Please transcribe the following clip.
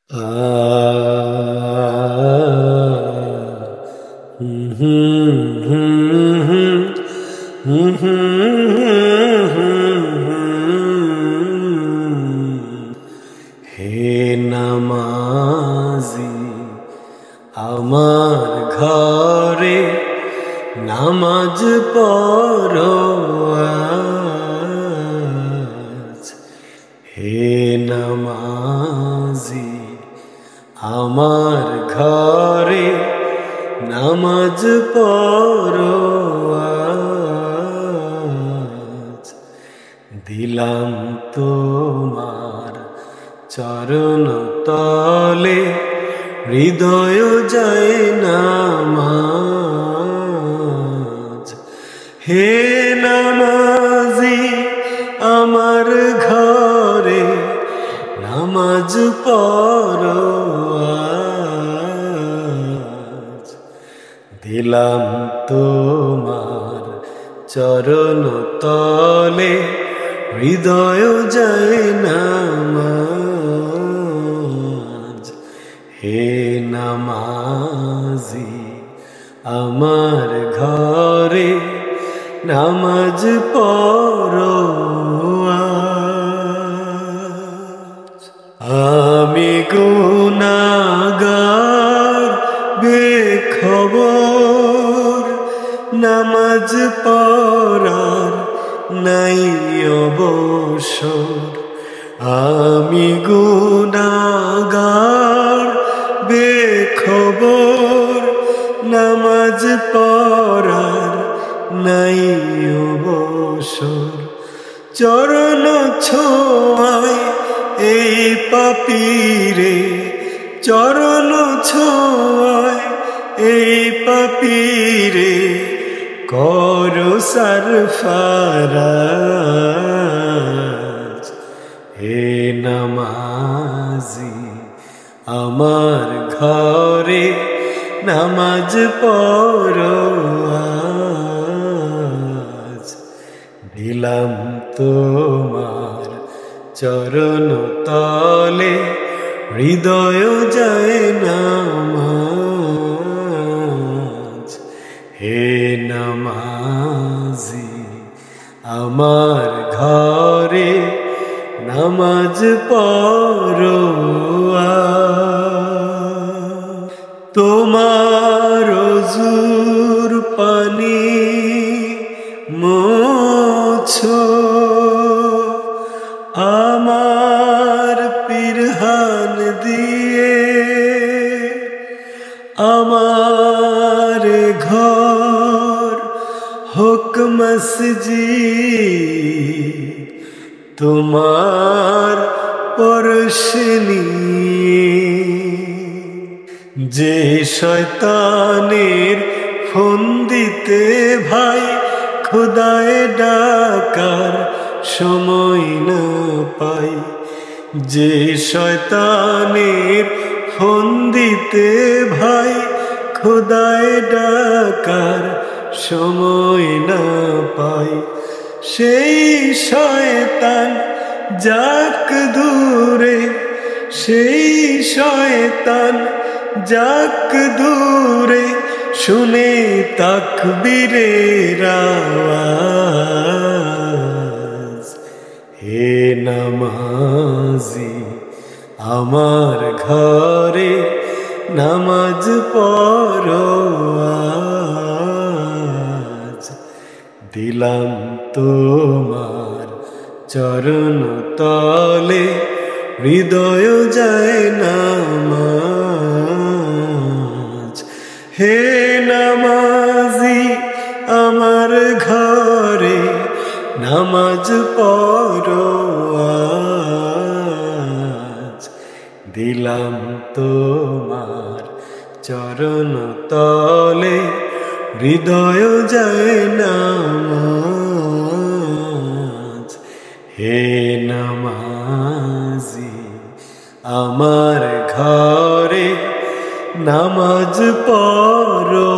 আ হুম হুম হুম হুম হুম হে নামাজি আমার ঘরে নামাজ পড়ো আজ। হে নামাজি আমার ঘরে নামাজ পড়ো আজ। দিলাম তোমার চরণ তলে হৃদয় যায় নামাজ। হে নামাজি আমার ঘরে নামাজ পড়ো আজ। দিলাম তোমার চরণ তলে হৃদয় যায় নামাজ। হে নামাজি আমার ঘরে নামাজ পড়ো আজ। আমি গুনাহগার বেখবর, নামাজ পড়ার নাই অবসর। আমি গুনাহগার বেখবর, নামাজ পড়ার নাই অবসর। চরণ ছোঁয়ায় এই পাপীরে, চরণ ছোঁয়ায় এই পাপীরে করো সরফরাজ। হে নামাজি আমার ঘরে নামাজ পড়ো আজ। দিলাম তোমার চরণ তলে হৃদয় যায় নামাজ। হে নামাজি আমার ঘরে নামাজ পড়ো আজ। তোমার ওযুর পানি মোছো আমার পিরহান দিয়ে, আমার ঘর হোক মসজিদ তোমার পরশনি। যে শয়তানের ফন্দিতে ভাই খোদায় ডাকার সময় না পাই, যে শয়তানের ফন্দিতে ভাই খোদায় ডাকার সময় না পাই, সেই শয়তান যাক দূরে, সেই শয়তান যাক দূরে শুনে তাকবীরের আওয়াজ। হে নামাজি আমার ঘরে নামাজ পড়ো আজ। দিলাম তোমার চরণ তলে হৃদয় যায় নামাজ। হে নামাজি আমার ঘরে নামাজ পড়ো আজ। দিলাম তোমার চরণ তলে হৃদয় যায় নামাজ। হে নামাজি আমার ঘরে নামাজ পড়ো।